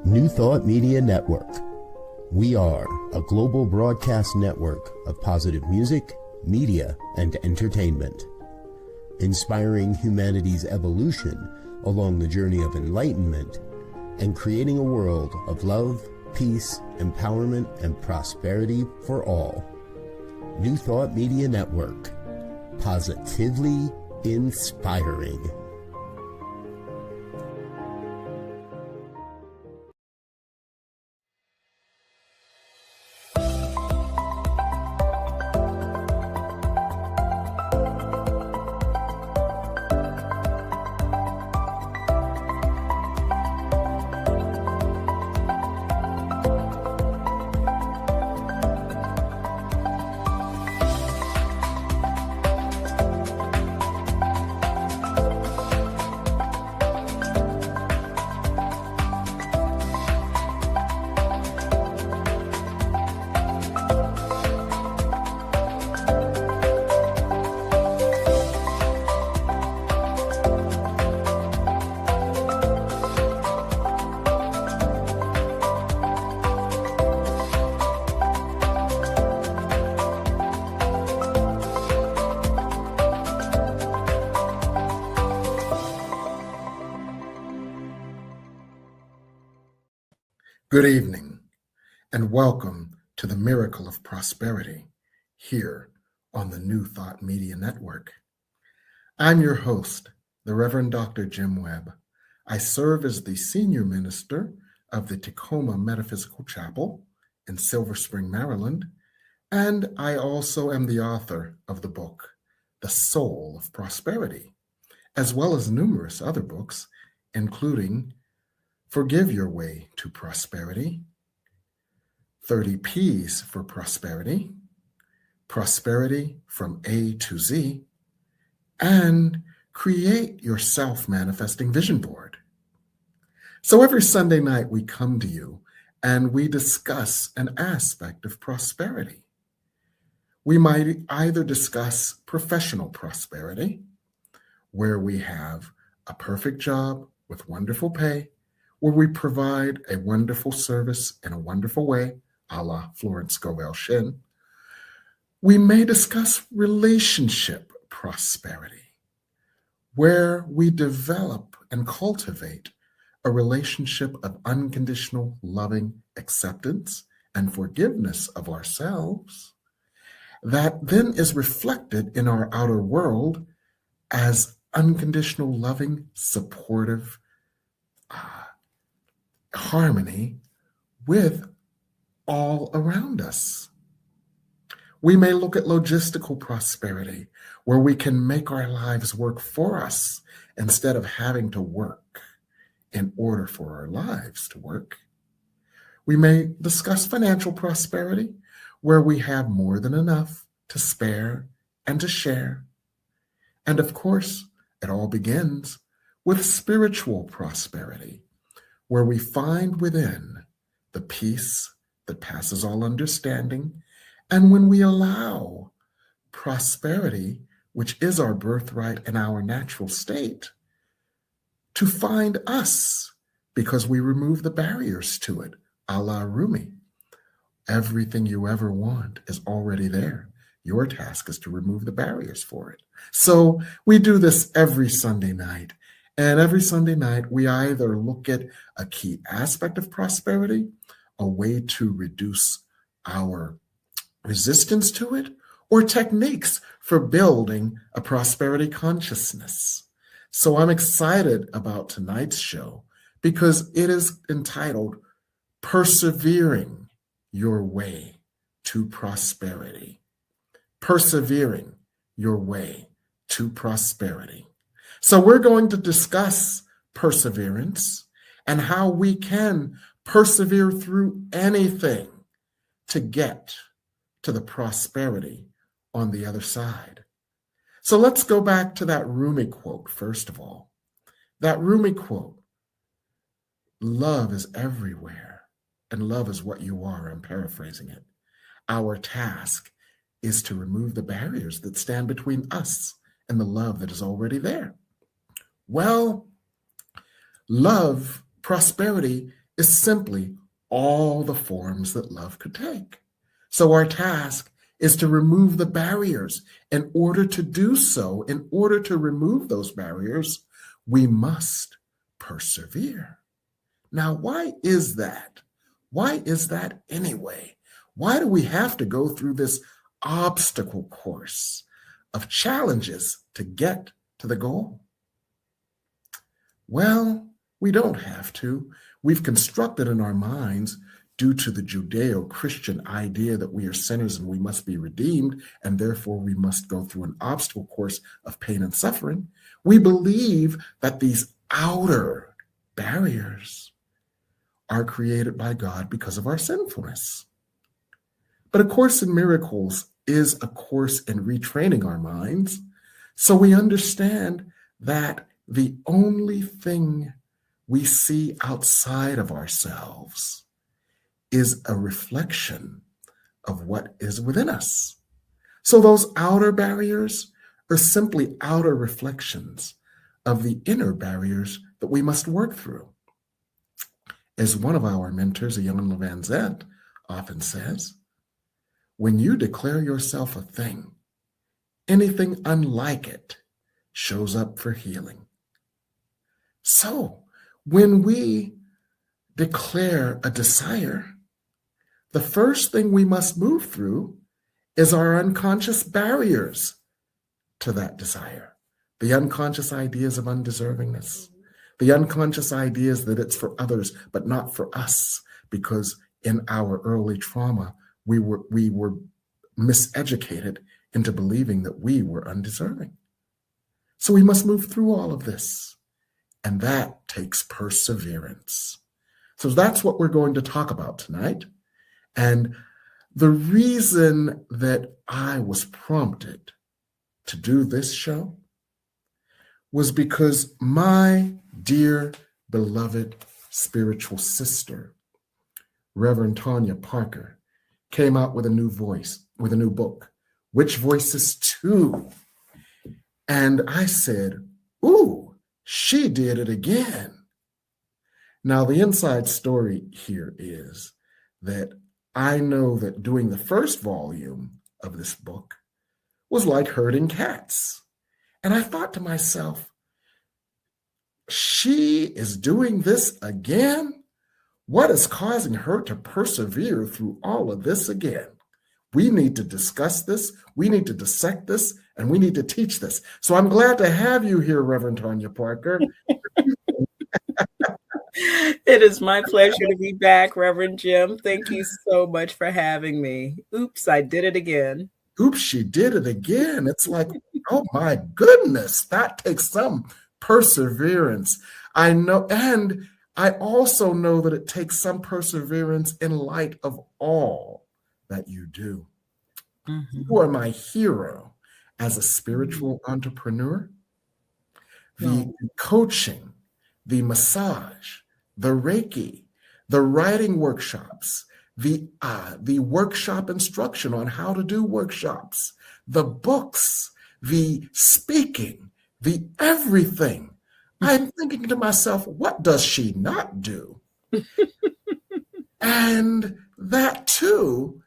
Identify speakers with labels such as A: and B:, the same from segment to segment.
A: New Thought Media Network. We are a global broadcast network of positive music, media, and entertainment, inspiring humanity's evolution along the journey of enlightenment and creating a world of love, peace, empowerment, and prosperity for all. New Thought Media Network. Positively inspiring.
B: Good evening, and welcome to the Miracle of Prosperity here on the New Thought Media Network. I'm your host, the Reverend Dr. Jim Webb. I serve as the Senior Minister of the Tacoma Metaphysical Chapel in Silver Spring, Maryland, and I also am the author of the book, The Soul of Prosperity, as well as numerous other books, including Forgive Your Way to Prosperity, 30 P's for Prosperity, Prosperity from A to Z, and Create Your Self-Manifesting Vision Board. So every Sunday night we come to you and we discuss an aspect of prosperity. We might either discuss professional prosperity, where we have a perfect job with wonderful pay, where we provide a wonderful service in a wonderful way, a la Florence Scovel Shinn. We may discuss relationship prosperity, where we develop and cultivate a relationship of unconditional loving acceptance and forgiveness of ourselves that then is reflected in our outer world as unconditional loving, supportive harmony with all around us. We may look at logistical prosperity, where we can make our lives work for us instead of having to work in order for our lives to work. We may discuss financial prosperity, where we have more than enough to spare and to share. And of course, it all begins with spiritual prosperity, where we find within the peace that passes all understanding, and when we allow prosperity, which is our birthright and our natural state, to find us, because we remove the barriers to it, a la Rumi. Everything you ever want is already there. Your task is to remove the barriers for it. So we do this every Sunday night. And every Sunday night, we either look at a key aspect of prosperity, a way to reduce our resistance to it, or techniques for building a prosperity consciousness. So I'm excited about tonight's show because it is entitled Persevering Your Way to Prosperity. Persevering Your Way to Prosperity. So we're going to discuss perseverance and how we can persevere through anything to get to the prosperity on the other side. So let's go back to that Rumi quote, first of all. That Rumi quote, love is everywhere, and love is what you are. I'm paraphrasing it. Our task is to remove the barriers that stand between us and the love that is already there. Well, love, prosperity is simply all the forms that love could take. So our task is to remove the barriers. In order to do so, in order to remove those barriers, we must persevere. Now, why is that? Why is that anyway? Why do we have to go through this obstacle course of challenges to get to the goal? Well, we don't have to. We've constructed in our minds, due to the Judeo-Christian idea that we are sinners and we must be redeemed, and therefore we must go through an obstacle course of pain and suffering. We believe that these outer barriers are created by God because of our sinfulness. But A Course in Miracles is a course in retraining our minds, so we understand that the only thing we see outside of ourselves is a reflection of what is within us. So those outer barriers are simply outer reflections of the inner barriers that we must work through. As one of our mentors, Jan Van Zandt, often says, when you declare yourself a thing, anything unlike it shows up for healing. So when we declare a desire, the first thing we must move through is our unconscious barriers to that desire. The unconscious ideas of undeservingness, the unconscious ideas that it's for others, but not for us, because in our early trauma, we were miseducated into believing that we were undeserving. So we must move through all of this, and that takes perseverance. So that's what we're going to talk about tonight. And the reason that I was prompted to do this show was because my dear, beloved spiritual sister, Reverend Tonya Parker, came out with a new book, Which Voices Two? And I said, ooh, she did it again. Now, the inside story here is that I know that doing the first volume of this book was like herding cats. And I thought to myself, she is doing this again? What is causing her to persevere through all of this again? We need to discuss this, we need to dissect this, and we need to teach this. So I'm glad to have you here, Reverend Tonya Parker.
C: It is my pleasure to be back, Reverend Jim. Thank you so much for having me. Oops, I did it again.
B: Oops, she did it again. It's like, oh my goodness, that takes some perseverance. I know, and I also know that it takes some perseverance in light of all that you do. Mm-hmm. You are my hero as a spiritual entrepreneur. The coaching, the massage, the Reiki, the writing workshops, the workshop instruction on how to do workshops, the books, the speaking, the everything. I'm thinking to myself, what does she not do? And that too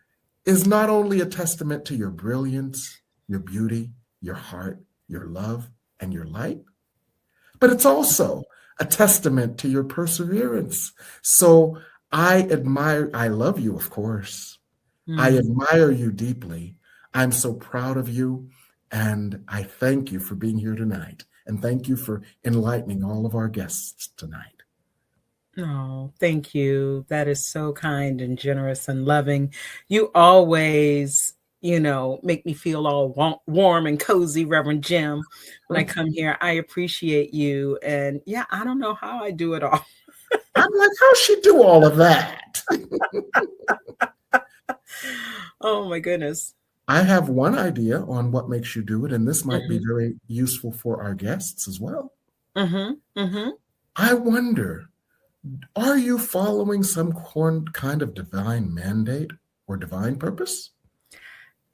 B: is not only a testament to your brilliance, your beauty, your heart, your love, and your light, but it's also a testament to your perseverance. So I love you, of course. I admire you deeply. I'm so proud of you. And I thank you for being here tonight. And thank you for enlightening all of our guests tonight.
C: Oh, thank you. That is so kind and generous and loving. You always, make me feel all warm and cozy, Reverend Jim, when I come here. I appreciate you. And yeah, I don't know how I do it all.
B: I'm like, how's she do all of that?
C: Oh, my goodness.
B: I have one idea on what makes you do it, and this might be very useful for our guests as well. I wonder, are you following some kind of divine mandate or divine purpose?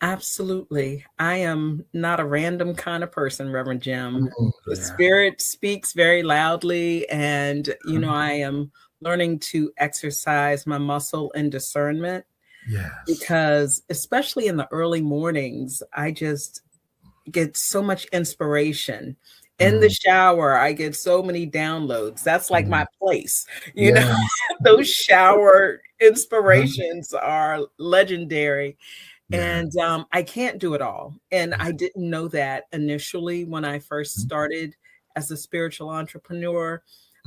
C: Absolutely. I am not a random kind of person, Reverend Jim. The Spirit speaks very loudly, and, I am learning to exercise my muscle in discernment,
B: Yes.
C: because especially in the early mornings, I just get so much inspiration. In the shower, I get so many downloads. That's like my place. You know,
B: Yes.
C: those shower inspirations are legendary.
B: Yeah.
C: And I can't do it all. And I didn't know that initially when I first started as a spiritual entrepreneur.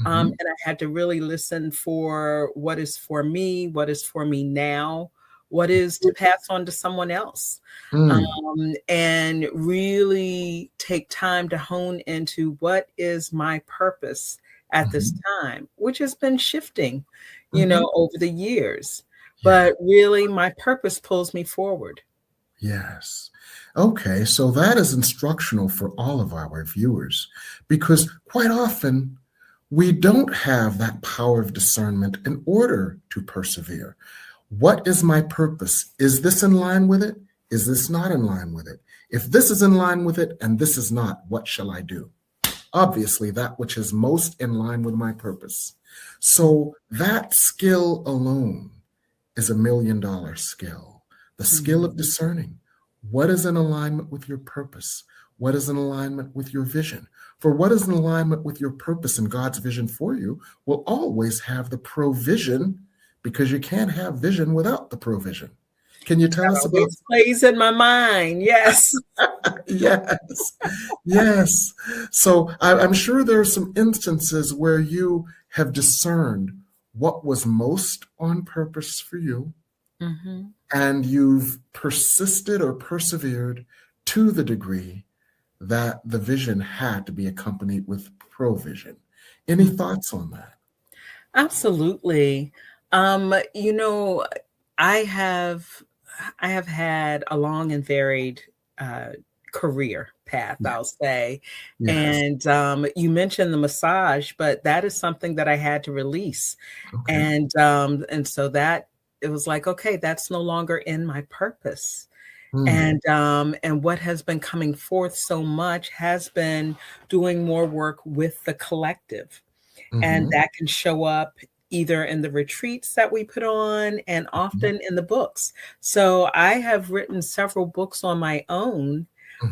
C: And I had to really listen for what is for me, what is for me now, what is to pass on to someone else. And really take time to hone into what is my purpose at this time, which has been shifting, you know, over the years. But really, my purpose pulls me forward.
B: Yes. Okay, so that is instructional for all of our viewers, because quite often we don't have that power of discernment in order to persevere. What is my purpose? Is this in line with it? Is this not in line with it? If this is in line with it and this is not, what shall I do? Obviously, that which is most in line with my purpose. So that skill alone is $1 million skill. The skill of discerning what is in alignment with your purpose, what is in alignment with your vision. For what is in alignment with your purpose and God's vision for you will always have the provision, because you can't have vision without the provision. Can you tell us about
C: this? Plays in my mind. Yes.
B: Yes. So I'm sure there are some instances where you have discerned what was most on purpose for you, and you've persisted or persevered to the degree that the vision had to be accompanied with provision. Any thoughts on that?
C: Absolutely. You know, I have had a long and varied career path, I'll say.
B: Yes.
C: And you mentioned the massage, but that is something that I had to release.
B: Okay.
C: And so that it was like, okay, that's no longer in my purpose. And what has been coming forth so much has been doing more work with the collective. And that can show up either in the retreats that we put on and often in the books. So I have written several books on my own,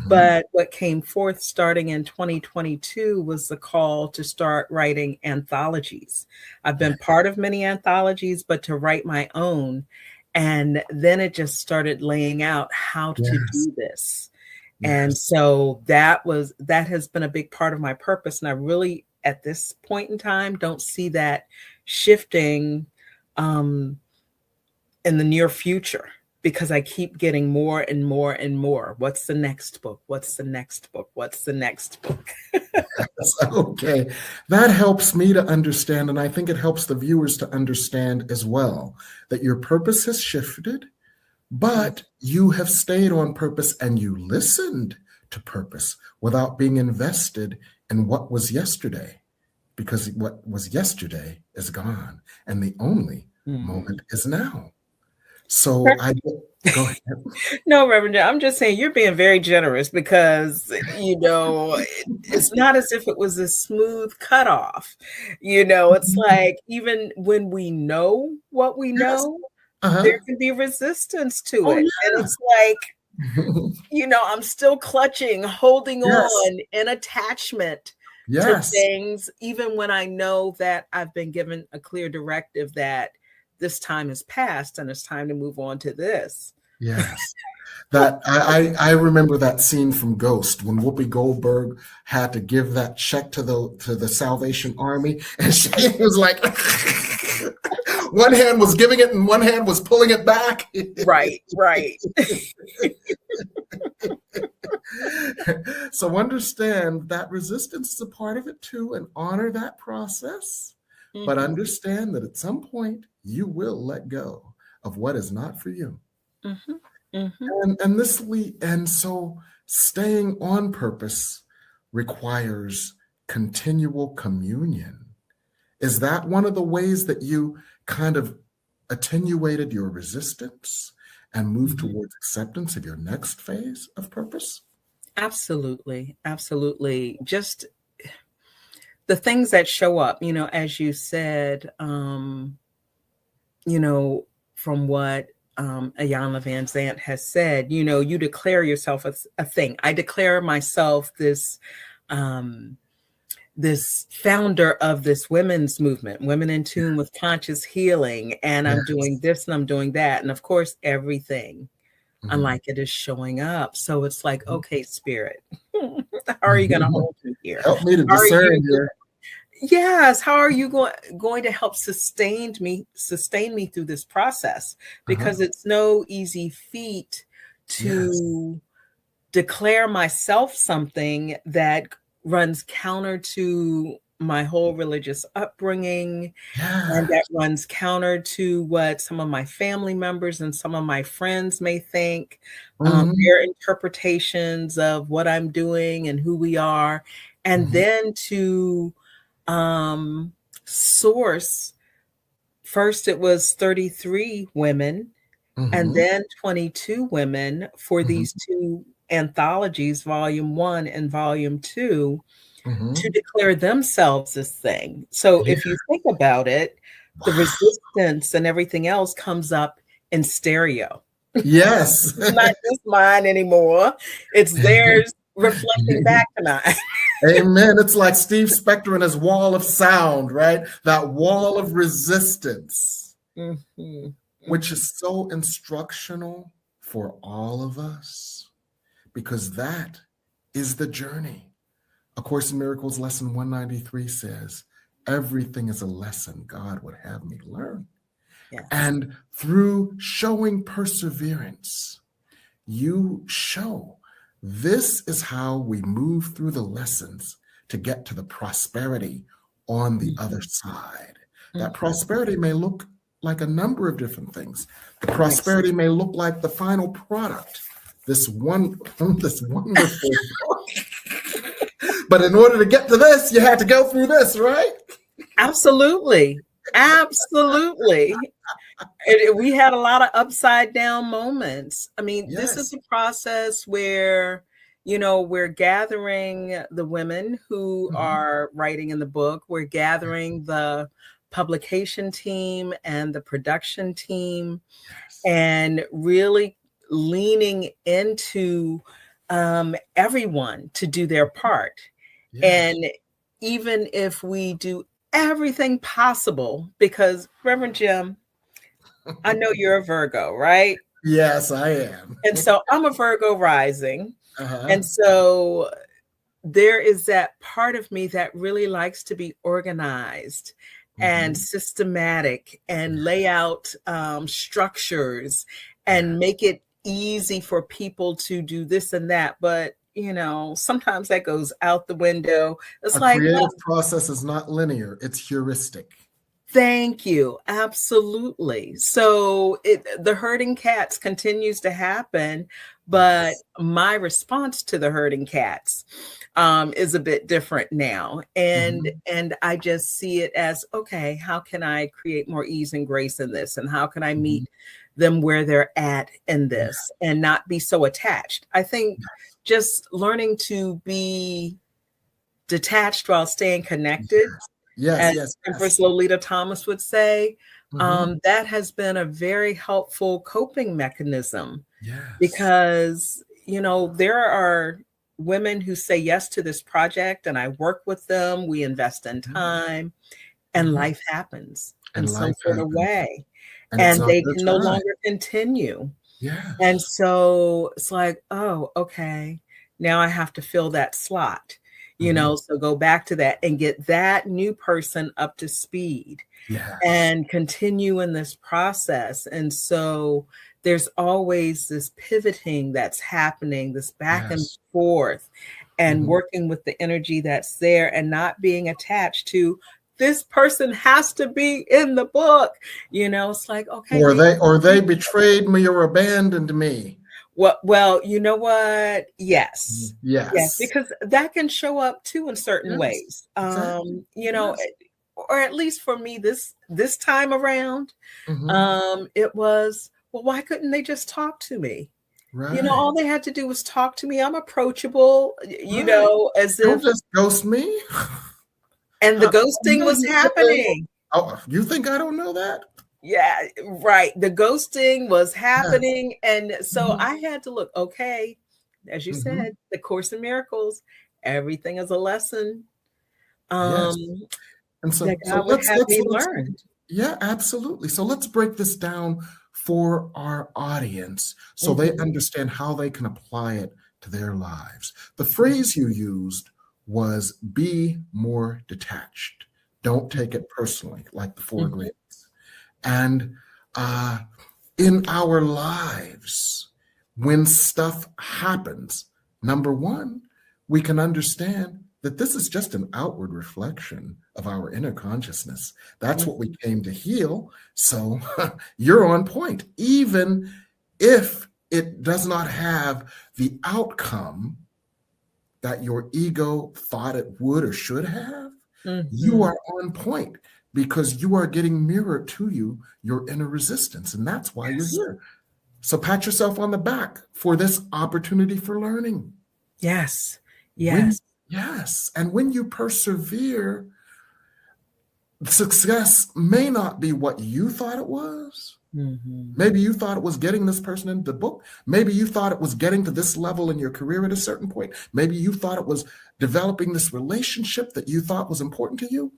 C: but what came forth starting in 2022 was the call to start writing anthologies. I've been part of many anthologies, but to write my own. And then it just started laying out how to do this. And so that has been a big part of my purpose. And I really, at this point in time, don't see that shifting in the near future, because I keep getting more and more and more. What's the next book? What's the next book? What's the next book?
B: Okay. That helps me to understand, and I think it helps the viewers to understand as well, that your purpose has shifted, but you have stayed on purpose and you listened to purpose without being invested in what was yesterday, because what was yesterday is gone and the only moment is now. So go ahead.
C: No, Reverend, I'm just saying you're being very generous, because, you know, it's not as if it was a smooth cutoff. You know, it's like even when we know what we know, there can be resistance to it. And it's like, you know, I'm still clutching, holding on in attachment to things, even when I know that I've been given a clear directive that this time has passed and it's time to move on to this.
B: Yes. That I remember that scene from Ghost when Whoopi Goldberg had to give that check to the Salvation Army, and she was like, one hand was giving it and one hand was pulling it back.
C: Right.
B: So understand that resistance is a part of it too, and honor that process. But understand that at some point you will let go of what is not for you. And so staying on purpose requires continual communion. Is that one of the ways that you kind of attenuated your resistance and moved towards acceptance of your next phase of purpose?
C: Absolutely. Just the things that show up, as you said, from what Ayanna Van Zant has said, you declare yourself as a thing. I declare myself this founder of this women's movement, Women in Tune with Conscious Healing, and I'm doing this and I'm doing that. And of course, everything unlike it is showing up. So it's like, okay, Spirit, how are you going to hold me here?
B: Help me to discern here.
C: Yes. How are you going to help sustain me through this process? Because it's no easy feat to declare myself something that runs counter to my whole religious upbringing, and that runs counter to what some of my family members and some of my friends may think, their interpretations of what I'm doing and who we are, and then to source. First, it was 33 women, and then 22 women for these two anthologies, Volume 1 and Volume 2, to declare themselves this thing. So if you think about it, the resistance and everything else comes up in stereo.
B: Yes.
C: It's not just mine anymore. It's theirs reflecting back to mine.
B: Amen. It's like Steve Spector and his wall of sound, right? That wall of resistance, which is so instructional for all of us, because that is the journey. A Course in Miracles lesson 193 says, everything is a lesson God would have me learn.
C: Yes.
B: And through showing perseverance, you show this is how we move through the lessons to get to the prosperity on the other side. That prosperity may look like a number of different things. The prosperity may look like the final product, this wonderful book. But in order to get to this, you had to go through this, right?
C: Absolutely. Absolutely. We had a lot of upside down moments. I mean, this is a process where, we're gathering the women who are writing in the book. We're gathering the publication team and the production team, and really leaning into everyone to do their part. And even if we do everything possible, because Reverend Jim, I know you're a Virgo, right?
B: Yes, I am.
C: And so I'm a Virgo rising. And so there is that part of me that really likes to be organized and systematic and lay out structures and make it easy for people to do this and that. But sometimes that goes out the window. It's
B: a
C: like
B: creative process is not linear, it's heuristic.
C: Thank you. Absolutely. So the herding cats continues to happen, but my response to the herding cats is a bit different now. And I just see it as, okay, how can I create more ease and grace in this? And how can I meet them where they're at in this and not be so attached? I think just learning to be detached while staying connected. As Empress Lolita Thomas would say, that has been a very helpful coping mechanism. Because, there are women who say yes to this project, and I work with them, we invest in time, and life happens in some sort of way. And they can no longer continue. And so it's like, oh, okay, now I have to fill that slot. So go back to that and get that new person up to speed and continue in this process. And so there's always this pivoting that's happening, this back and forth, and working with the energy that's there and not being attached to this person has to be in the book. It's like, okay.
B: Or they betrayed me or abandoned me.
C: Well, you know what? Yes, because that can show up too in certain ways. Or at least for me, this time around, it was, well, why couldn't they just talk to me? Right. All they had to do was talk to me. I'm approachable. As
B: Don't
C: if
B: just ghost me.
C: And the ghosting was happening.
B: Oh, you think I don't know that?
C: Yeah, right. The ghosting was happening. And so I had to look, okay, as you said, the Course in Miracles, everything is a lesson.
B: Yes. And so,
C: that God would have me learn.
B: Yeah, absolutely. So let's break this down for our audience so they understand how they can apply it to their lives. The phrase you used was be more detached. Don't take it personally, like the 4 agreements. And in our lives, when stuff happens, number one, we can understand that this is just an outward reflection of our inner consciousness. That's what we came to heal. So you're on point. Even if it does not have the outcome that your ego thought it would or should have, you are on point because you are getting mirrored to you, your inner resistance. And that's why you're here. So pat yourself on the back for this opportunity for learning.
C: Yes.
B: Yes. And when you persevere, success may not be what you thought it was. Maybe you thought it was getting this person into the book. Maybe you thought it was getting to this level in your career at a certain point. Maybe you thought it was developing this relationship that you thought was important to you.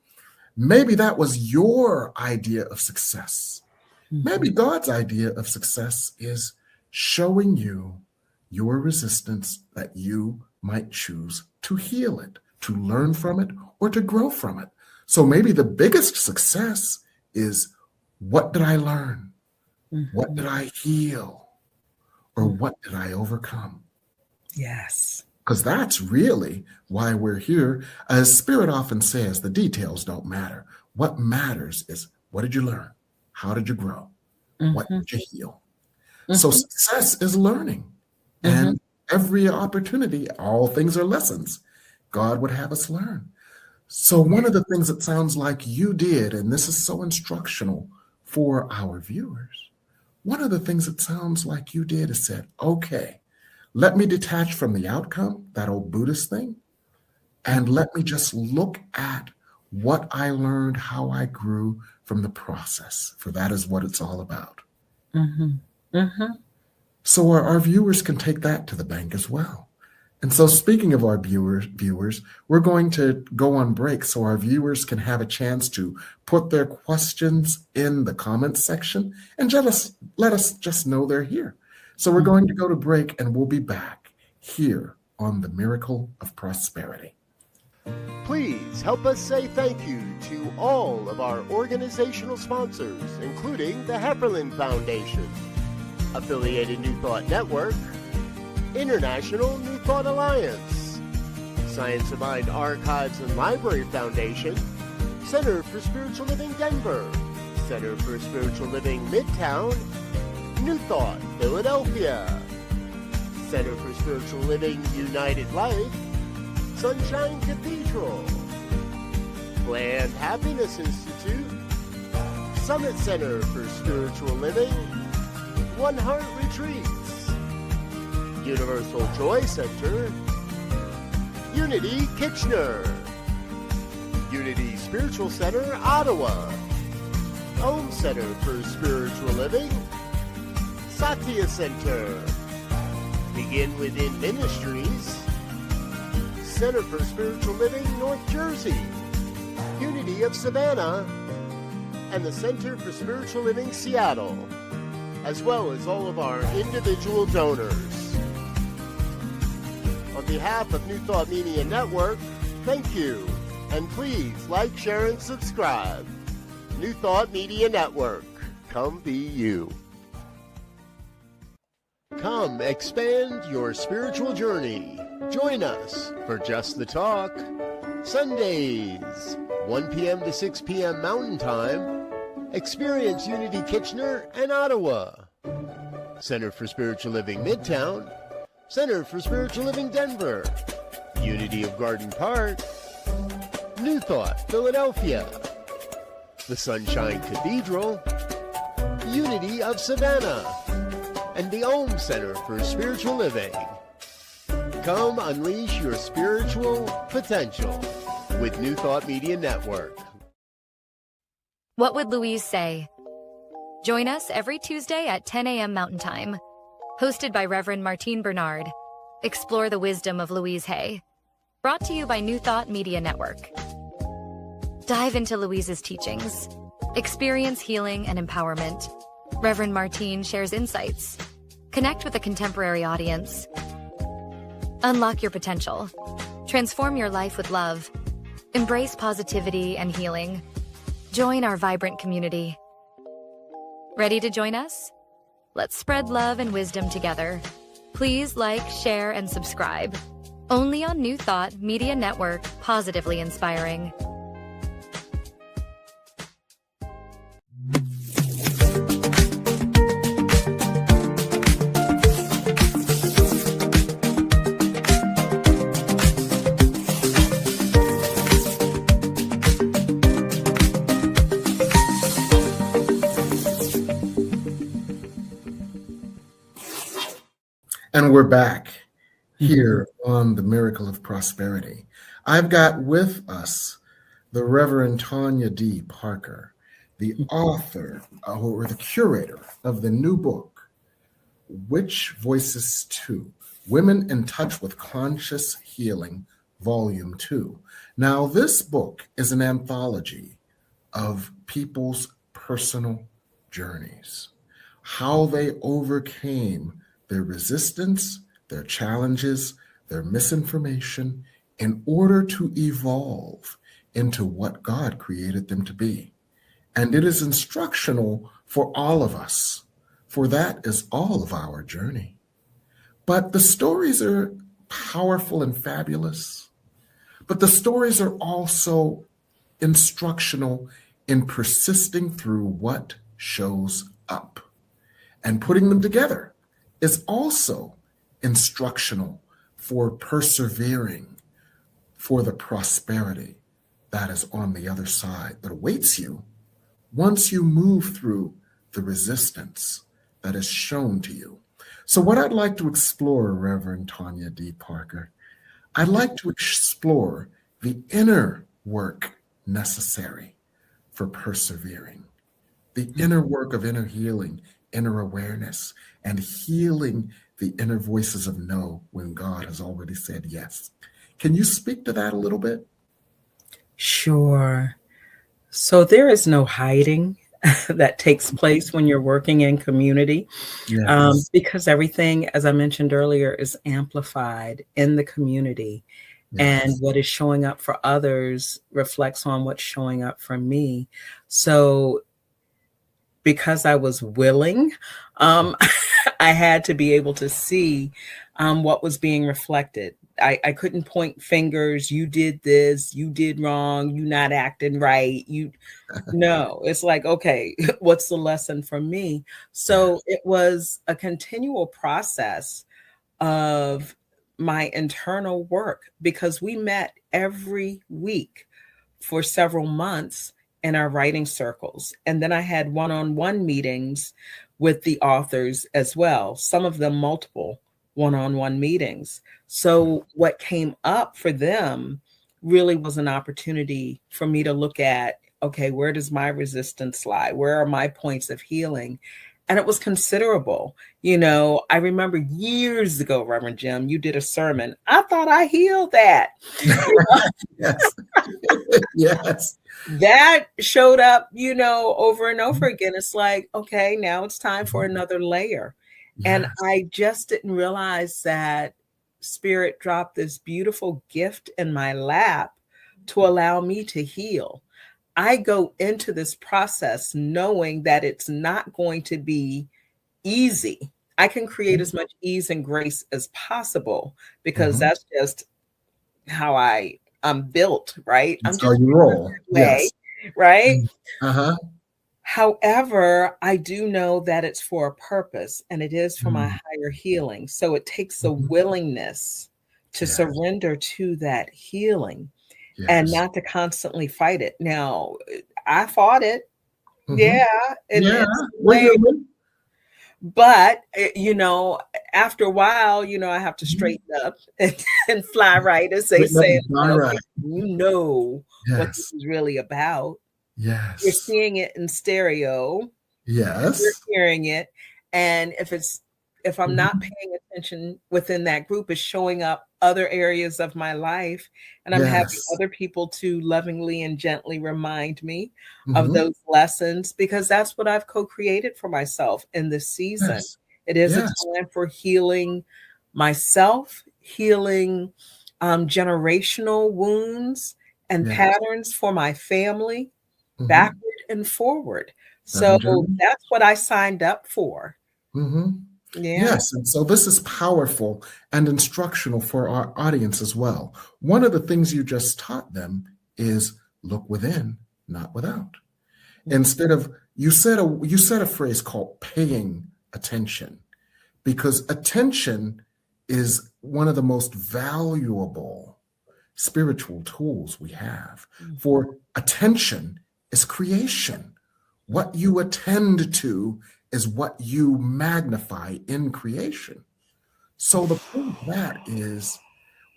B: Maybe that was your idea of success. Maybe God's idea of success is showing you your resistance that you might choose to heal it, to learn from it, or to grow from it. So maybe the biggest success is, what did I learn? What did I heal? Or what did I overcome?
C: Yes.
B: Because that's really why we're here. As Spirit often says, the details don't matter. What matters is, what did you learn? How did you grow? What did you heal? So success is learning. And every opportunity, all things are lessons. God would have us learn. So one of the things that sounds like you did, and this is so instructional for our viewers, one of the things that sounds like you did is said, okay, let me detach from the outcome, that old Buddhist thing, and let me just look at what I learned, how I grew from the process, for that is what it's all about. So our viewers can take that to the bank as well. And so speaking of our viewers, we're going to go on break so our viewers can have a chance to put their questions in the comments section and just let us just know they're here. So we're going to go to break and we'll be back here on the Miracle of Prosperity.
D: Please help us say thank you to all of our organizational sponsors, including the Hefferland Foundation, Affiliated New Thought Network, International New Thought Alliance, Science of Mind Archives and Library Foundation, Center for Spiritual Living Denver, Center for Spiritual Living Midtown, New Thought Philadelphia, Center for Spiritual Living United Life, Sunshine Cathedral, Planned Happiness Institute, Summit Center for Spiritual Living, One Heart Retreats, Universal Joy Center, Unity Kitchener, Unity Spiritual Center Ottawa, Home Center for Spiritual Living, Satya Center, Begin Within Ministries, Center for Spiritual Living North Jersey, Unity of Savannah, and the Center for Spiritual Living Seattle, as well as all of our individual donors. On behalf of New Thought Media Network, thank you, and please like, share, and subscribe. New Thought Media Network, come be you. Come expand your spiritual journey. Join us for Just the Talk, Sundays, 1 p.m. to 6 p.m. Mountain Time. Experience Unity Kitchener and Ottawa. Center for Spiritual Living Midtown, Center for Spiritual Living Denver, Unity of Garden Park, New Thought Philadelphia, the Sunshine Cathedral, Unity of Savannah, and the Om Center for Spiritual Living. Come unleash your spiritual potential. with New Thought Media Network.
E: What would Louise say? Join us every Tuesday at 10 a.m. Mountain Time. Hosted by Reverend Martine Bernard. Explore the wisdom of Louise Hay. Brought to you by New Thought Media Network. Dive into Louise's teachings. Experience healing and empowerment. Reverend Martine shares insights. Connect with a contemporary audience. Unlock your potential. Transform your life with love. Embrace positivity and healing. Join our vibrant community. Ready to join us? Let's spread love and wisdom together. Please like, share, and subscribe. Only on New Thought Media Network, positively inspiring.
B: And we're back here on the Miracle of Prosperity. I've got with us the Reverend Tonya D. Parker, the author or the curator of the new book, Which Voices 2? Women in Touch with Conscious Healing, Volume 2. Now, this book is an anthology of people's personal journeys, how they overcame their resistance, their challenges, their misinformation, in order to evolve into what God created them to be. And it is instructional for all of us, for that is all of our journey. But the stories are powerful and fabulous, but the stories are also instructional in persisting through what shows up, and putting them together is also instructional for persevering for the prosperity that is on the other side that awaits you once you move through the resistance that is shown to you. So what I'd like to explore, Reverend Tonya D. Parker, I'd like to explore the inner work necessary for persevering, the inner work of inner healing, inner awareness, and healing the inner voices of no when God has already said yes. Can you speak to that a little bit?
C: Sure. So there is no hiding that takes place when you're working in community, because everything, as I mentioned earlier, is amplified in the community. Yes. And what is showing up for others reflects on what's showing up for me. So because I was willing, I had to be able to see what was being reflected. I couldn't point fingers. You did this, you did wrong, you not acting right. No, it's like, okay, what's the lesson for me? So it was a continual process of my internal work, because we met every week for several months in our writing circles. And then I had one-on-one meetings with the authors as well, some of them multiple one-on-one meetings. So what came up for them really was an opportunity for me to look at, okay, where does my resistance lie? Where are my points of healing? And it was considerable. You know, I remember years ago, Reverend Jim, you did a sermon. I thought I healed that.
B: Yes. Yes.
C: That showed up, you know, over and over again. It's like, okay, now it's time for another layer. Yes. And I just didn't realize that Spirit dropped this beautiful gift in my lap to allow me to heal. I go into this process knowing that it's not going to be easy. I can create as much ease and grace as possible, because that's just how I'm built, right?
B: That's how you roll.
C: Yes. Right?
B: Uh-huh.
C: However, I do know that it's for a purpose, and it is for my higher healing. So it takes a willingness to surrender to that healing. Yes. And not to constantly fight it. Now, I fought it. Yeah. But, after a while, I have to straighten up and fly right, as they say.
B: All
C: Okay,
B: right.
C: what this
B: Yes.
C: is really about. You're
B: Yes.
C: seeing it in stereo. You're
B: Yes.
C: hearing it. And if I'm not
B: Mhm.
C: paying attention within that group, it's showing up other areas of my life. And I'm having
B: Yes.
C: other people to lovingly and gently remind me of
B: Mhm.
C: those lessons, because that's what I've co-created for myself in this season.
B: Yes.
C: It is a
B: Yes.
C: time for healing myself, healing generational wounds and
B: Yes.
C: patterns for my family,
B: Mhm.
C: backward and forward. So
B: Reverend Jim?
C: that's what I signed up for.
B: Mhm.
C: Yeah.
B: Yes, and so this is powerful and instructional for our audience as well. One of the things you just taught them is look within, not without. Instead of you said a phrase called paying attention, because attention is one of the most valuable spiritual tools we have. For attention is creation. What you attend to is what you magnify in creation. So the point of that is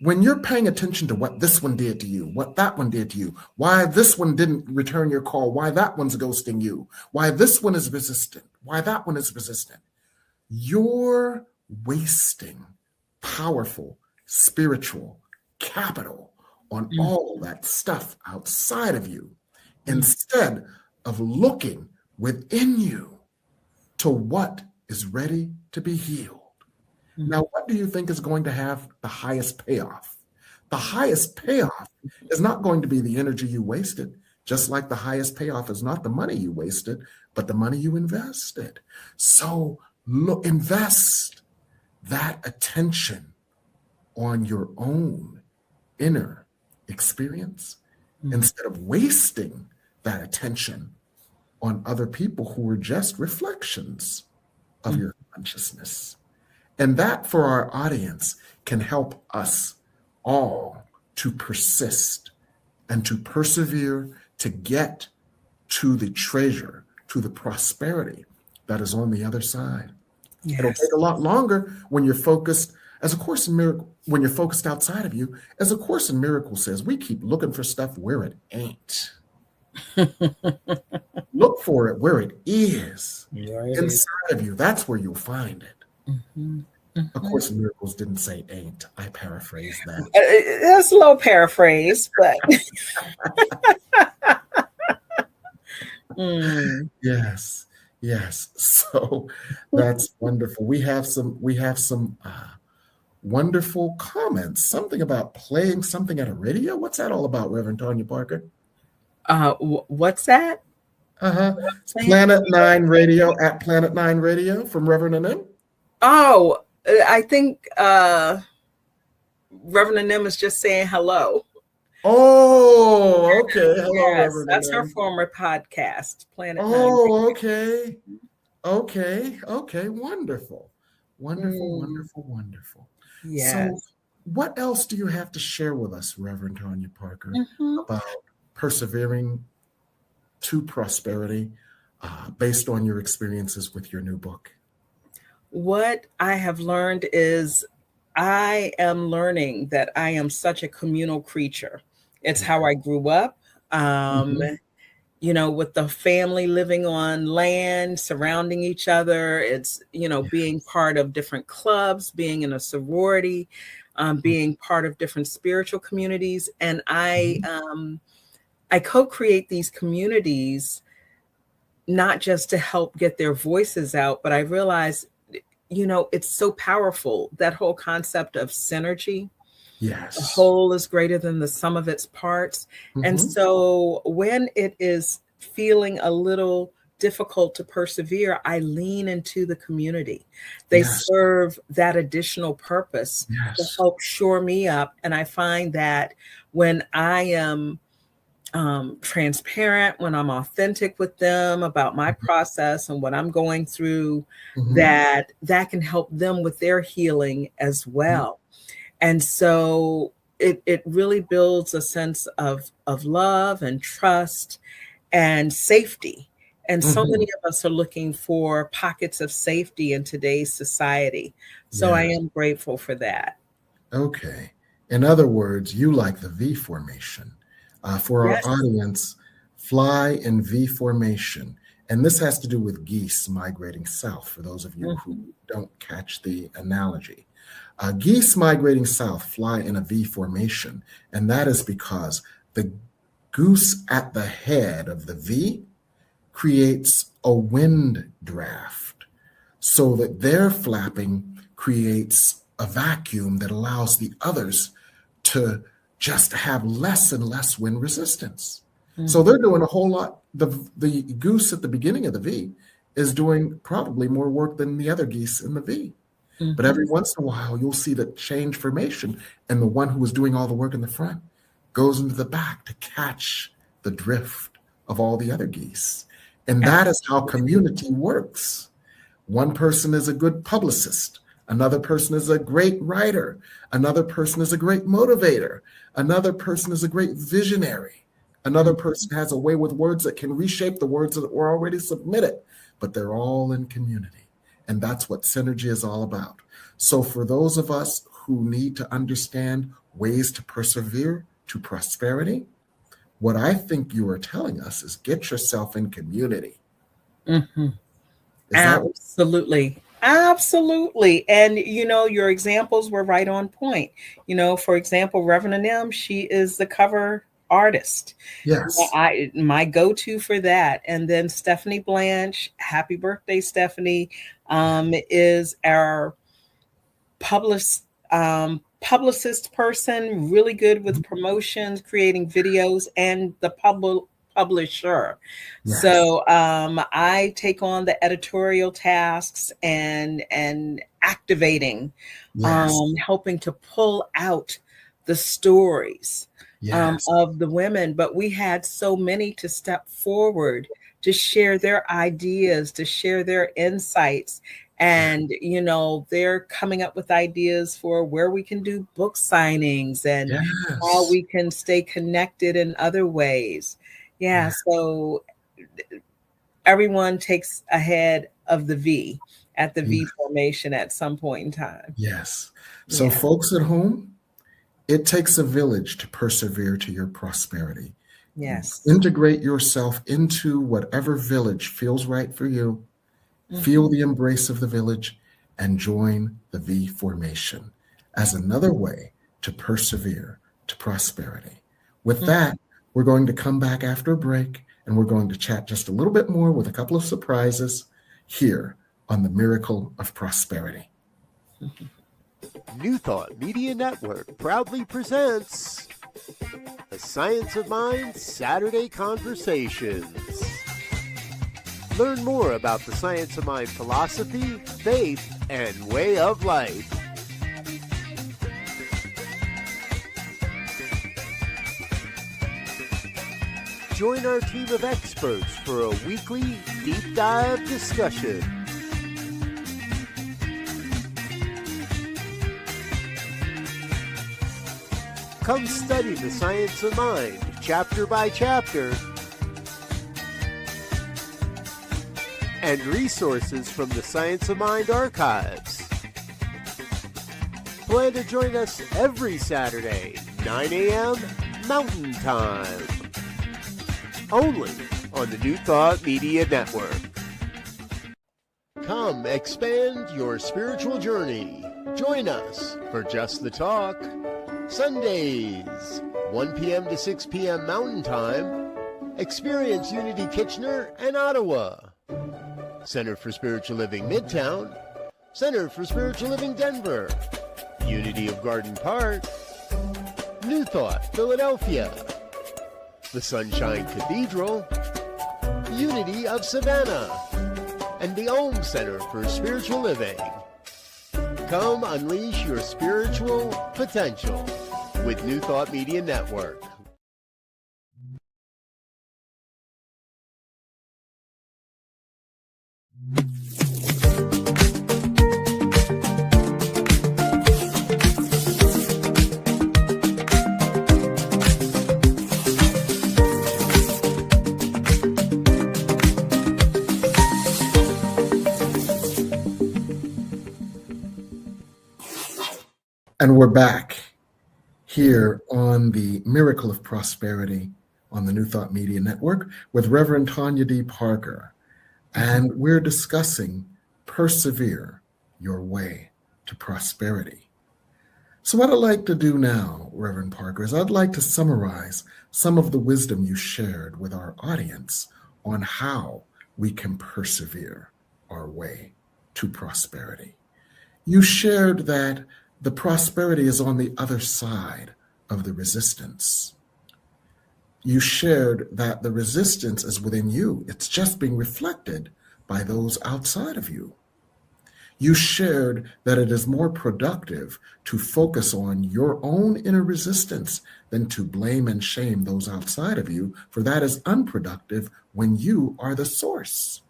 B: when you're paying attention to what this one did to you, what that one did to you, why this one didn't return your call, why that one's ghosting you, why this one is resistant, why that one is resistant, you're wasting powerful spiritual capital on all that stuff outside of you instead of looking within you to what is ready to be healed. Now, what do you think is going to have the highest payoff? The highest payoff is not going to be the energy you wasted, just like the highest payoff is not the money you wasted, but the money you invested. So invest that attention on your own inner experience instead of wasting that attention on other people who are just reflections of your consciousness. And that for our audience can help us all to persist and to persevere to get to the treasure, to the prosperity that is on the other side. It'll
C: Yes.
B: take a lot longer when you're focused, as a Course in Miracle, when you're focused outside of you. As a Course in Miracles says, we keep looking for stuff where it ain't. Look for it where it is. Inside of you. That's where you'll find it. A Course in Miracles didn't say ain't. I paraphrased that.
C: That's a little paraphrase, but
B: Yes, yes. So that's wonderful. We have some wonderful comments. Something about playing something at a radio. What's that all about, Reverend Tonya Parker?
C: What's that?
B: Planet 9 Radio at Planet 9 Radio from Reverend Anim.
C: Oh, I think Reverend Anim is just saying hello.
B: Oh, okay. Hello,
C: Yes,
B: Reverend
C: that's her
B: Anim.
C: former podcast, Planet 9.
B: Oh, okay. Okay. Wonderful. Wonderful.
C: Yes.
B: So what else do you have to share with us, Reverend Tonya Parker, about persevering to prosperity based on your experiences with your new book?
C: What I have learned is I am learning that I am such a communal creature. It's how I grew up. With the family living on land, surrounding each other. It's, being part of different clubs, being in a sorority, being part of different spiritual communities. And I co-create these communities, not just to help get their voices out, but I realize, it's so powerful, that whole concept of synergy.
B: Yes.
C: The whole is greater than the sum of its parts. And so when it is feeling a little difficult to persevere, I lean into the community. They serve that additional purpose to help shore me up. And I find that when I am transparent, when I'm authentic with them about my process and what I'm going through, that can help them with their healing as well. And so it really builds a sense of love and trust and safety. And so many of us are looking for pockets of safety in today's society. So I am grateful for that.
B: Okay. In other words, you like the V formation. For our audience, fly in V formation. And this has to do with geese migrating south, for those of you who don't catch the analogy. Geese migrating south fly in a V formation, and that is because the goose at the head of the V creates a wind draft, so that their flapping creates a vacuum that allows the others to just have less and less wind resistance. So they're doing a whole lot. The goose at the beginning of the V is doing probably more work than the other geese in the V. But every once in a while, you'll see the change formation, and the one who was doing all the work in the front goes into the back to catch the drift of all the other geese. And that is how community works. One person is a good publicist. Another person is a great writer. Another person is a great motivator. Another person is a great visionary. Another person has a way with words that can reshape the words that were already submitted, but they're all in community. And that's what synergy is all about. So for those of us who need to understand ways to persevere to prosperity, what I think you are telling us is get yourself in community.
C: Absolutely. Absolutely. And, your examples were right on point. For example, Reverend M, she is the cover artist.
B: Yes.
C: My go-to for that. And then Stephanie Blanche, happy birthday, Stephanie, is our publicist person, really good with promotions, creating videos, and the publisher. Yes. So I take on the editorial tasks and activating, helping to pull out the stories of the women. But we had so many to step forward to share their ideas, to share their insights. And, they're coming up with ideas for where we can do book signings and how we can stay connected in other ways. So everyone takes ahead of the V at the V formation at some point in time.
B: Yes. So folks at home, it takes a village to persevere to your prosperity.
C: Yes.
B: Integrate yourself into whatever village feels right for you. Feel the embrace of the village and join the V formation as another way to persevere to prosperity. With that, we're going to come back after a break, and we're going to chat just a little bit more with a couple of surprises here on the Miracle of Prosperity.
D: New Thought Media Network proudly presents the Science of Mind Saturday Conversations. Learn more about the Science of Mind philosophy, faith, and way of life. Join our team of experts for a weekly deep dive discussion. Come study the science of mind, chapter by chapter, and resources from the Science of Mind archives. Plan to join us every Saturday, 9 a.m. Mountain Time. Only on the New Thought Media Network. Come expand your spiritual journey. Join us for Just the Talk. Sundays, 1 p.m. to 6 p.m. Mountain Time. Experience Unity Kitchener and Ottawa. Center for Spiritual Living Midtown. Center for Spiritual Living Denver. Unity of Garden Park. New Thought Philadelphia. The Sunshine Cathedral. Unity of Savannah. And the Om Center for Spiritual Living. Come unleash your spiritual potential with New Thought Media Network.
B: And we're back here on the Miracle of Prosperity on the New Thought Media Network with Reverend Tonya D. Parker. And we're discussing Persevere, Your Way to Prosperity. So what I'd like to do now, Reverend Parker, is I'd like to summarize some of the wisdom you shared with our audience on how we can persevere our way to prosperity. You shared that the prosperity is on the other side of the resistance. You shared that the resistance is within you. It's just being reflected by those outside of you. You shared that it is more productive to focus on your own inner resistance than to blame and shame those outside of you, for that is unproductive when you are the source.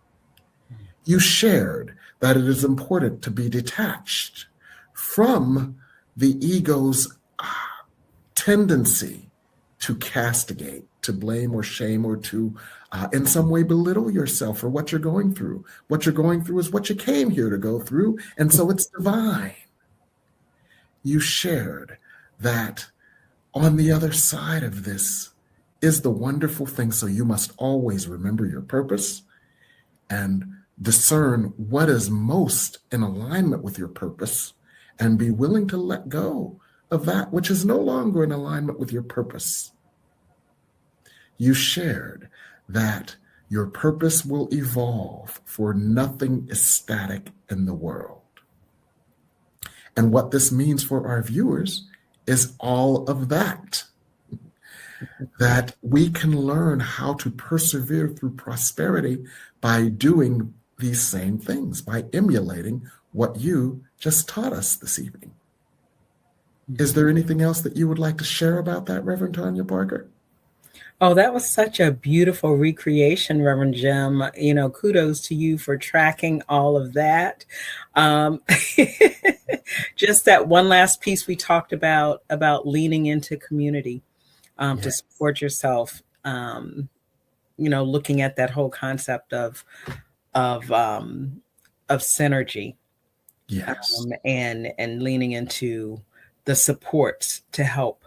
B: You shared that it is important to be detached from the ego's tendency to castigate, to blame or shame, or to in some way belittle yourself for what you're going through. What you're going through is what you came here to go through, and so it's divine. You shared that on the other side of this is the wonderful thing, so you must always remember your purpose and discern what is most in alignment with your purpose, and be willing to let go of that which is no longer in alignment with your purpose. You shared that your purpose will evolve, for nothing is static in the world. And what this means for our viewers is all of that. That we can learn how to persevere through prosperity by doing these same things, by emulating what you just taught us this evening. Is there anything else that you would like to share about that, Reverend Tonya Parker?
C: Oh, that was such a beautiful recreation, Reverend Jim. You know, kudos to you for tracking all of that. Just that one last piece we talked about leaning into community to support yourself. You know, looking at that whole concept of synergy,
B: Yes,
C: and leaning into the supports to help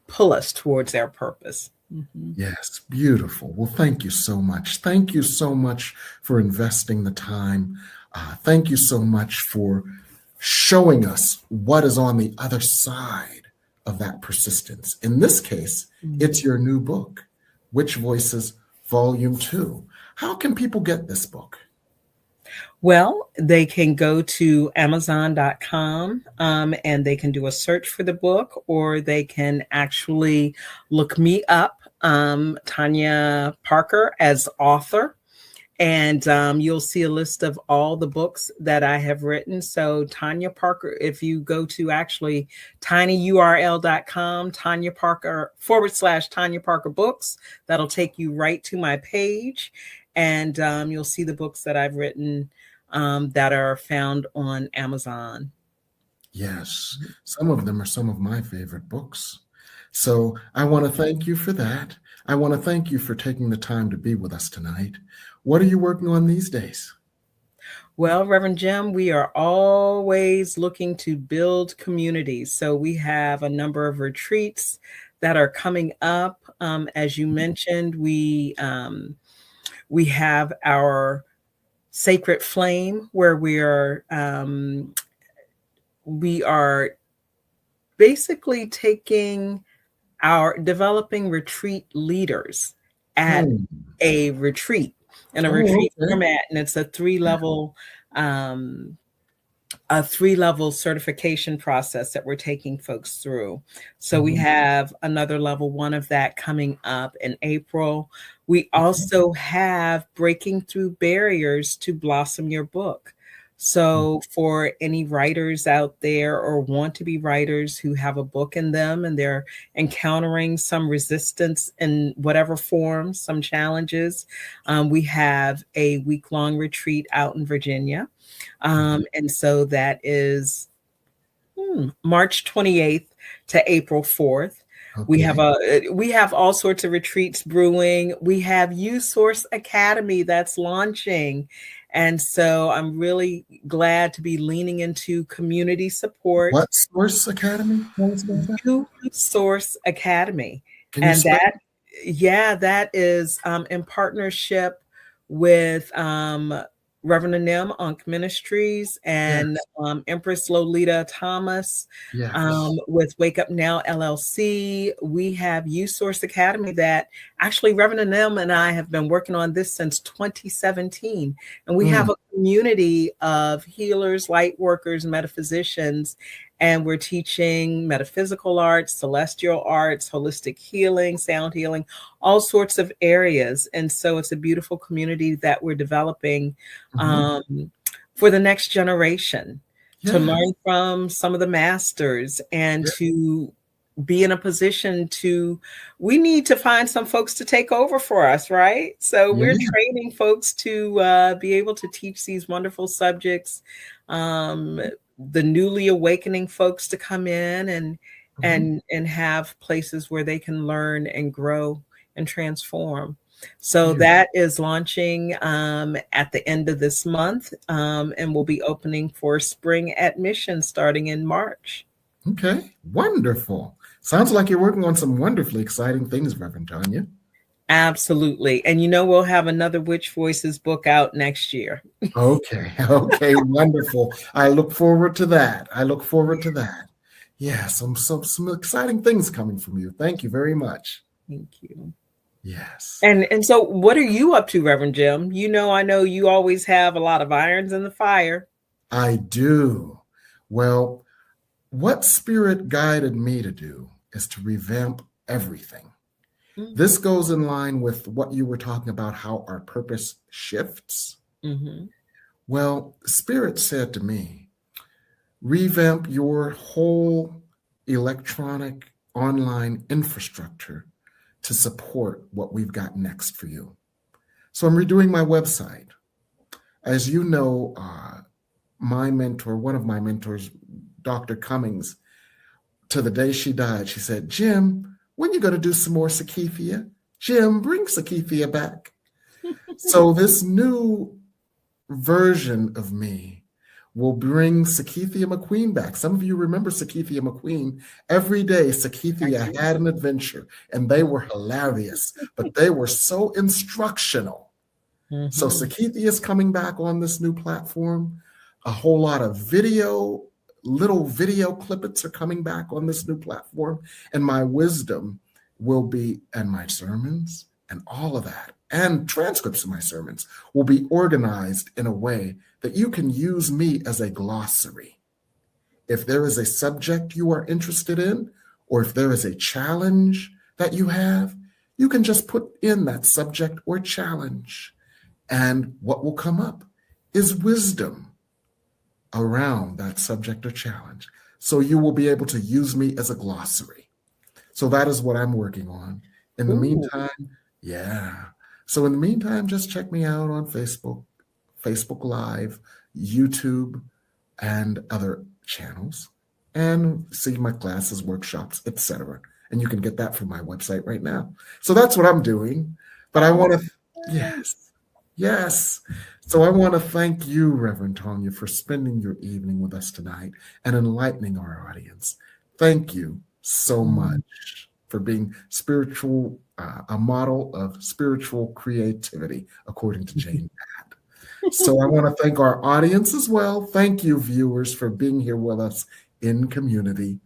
C: pull us towards our purpose. Mm-hmm.
B: Yes, beautiful. Well, thank you so much. Thank you so much for investing the time. Thank you so much for showing us what is on the other side of that persistence. In this case, it's your new book, Witch Voices, Volume 2. How can people get this book?
C: Well, they can go to Amazon.com and they can do a search for the book, or they can actually look me up, Tonya Parker, as author. And you'll see a list of all the books that I have written. So Tonya Parker, if you go to actually tinyurl.com, Tonya Parker / Tonya Parker books, that'll take you right to my page. And you'll see the books that I've written that are found on Amazon.
B: Yes, some of them are some of my favorite books. So I want to thank you for that. I want to thank you for taking the time to be with us tonight. What are you working on these days?
C: Well, Reverend Jim, we are always looking to build communities. So we have a number of retreats that are coming up. As you mentioned, we have our Sacred Flame, where we are basically developing retreat leaders at a retreat in a retreat format, and it's a three-level certification process that we're taking folks through. So we have another level 1 of that coming up in April. We also have Breaking Through Barriers to Blossom Your Book. So for any writers out there or want to be writers who have a book in them and they're encountering some resistance in whatever form, some challenges, we have a week-long retreat out in Virginia. And so that is March 28th to April 4th. Okay. We have all sorts of retreats brewing. We have U Source Academy that's launching. And so I'm really glad to be leaning into community support.
B: What Source Academy? Tell us about that.
C: U Source Academy.
B: Can you
C: And
B: spell it?
C: that is in partnership with Reverend Anem Ankh Ministries and Empress Lolita Thomas
B: Yes.
C: with Wake Up Now LLC. We have U Source Academy that actually Reverend Anem and I have been working on this since 2017. And we have a community of healers, light workers, metaphysicians, and we're teaching metaphysical arts, celestial arts, holistic healing, sound healing, all sorts of areas. And so it's a beautiful community that we're developing for the next generation to learn from some of the masters and to be in a position we need to find some folks to take over for us, right? So we're training folks to be able to teach these wonderful subjects, the newly awakening folks to come in and have places where they can learn and grow and transform. So that is launching at the end of this month and will be opening for spring admission starting in March.
B: Okay, wonderful. Sounds like you're working on some wonderfully exciting things, Reverend Tonya.
C: Absolutely. And we'll have another Witch Voices book out next year.
B: Okay, wonderful. I look forward to that. Yeah, some exciting things coming from you. Thank you very much.
C: Thank you.
B: Yes.
C: And so what are you up to, Reverend Jim? I know you always have a lot of irons in the fire.
B: I do. Well, what Spirit guided me to do is to revamp everything. This goes in line with what you were talking about, how our purpose shifts. Well, Spirit said to me, revamp your whole electronic online infrastructure to support what we've got next for you. So I'm redoing my website. As you know, my mentor, one of my mentors, Dr. Cummings, to the day she died, she said, Jim, when you going to do some more Sakithia? Jim, bring Sakithia back. So this new version of me will bring Sakithia McQueen back. Some of you remember Sakithia McQueen. Every day, Sakithia had an adventure, and they were hilarious, but they were so instructional. So Sakithia is coming back on this new platform. A whole lot of little video clippets are coming back on this new platform, and my wisdom will be, and my sermons and all of that, and transcripts of my sermons will be organized in a way that you can use me as a glossary. If there is a subject you are interested in, or if there is a challenge that you have, you can just put in that subject or challenge, and what will come up is wisdom around that subject or challenge. So you will be able to use me as a glossary. So that is what I'm working on. In the meantime, So in the meantime, just check me out on Facebook Live, YouTube, and other channels, and see my classes, workshops, etc. And you can get that from my website right now. So that's what I'm doing. But I want to, yes. So I want to thank you, Reverend Tonya, for spending your evening with us tonight and enlightening our audience. Thank you so much for being spiritual, a model of spiritual creativity, according to Jane Pat. So I want to thank our audience as well. Thank you, viewers, for being here with us in community.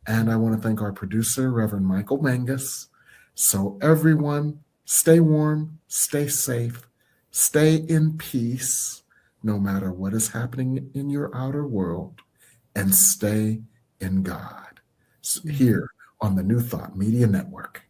B: And I want to thank our producer, Reverend Michael Mangus. So everyone, stay warm, stay safe, stay in peace, no matter what is happening in your outer world, and stay in God. Here on the New Thought Media Network.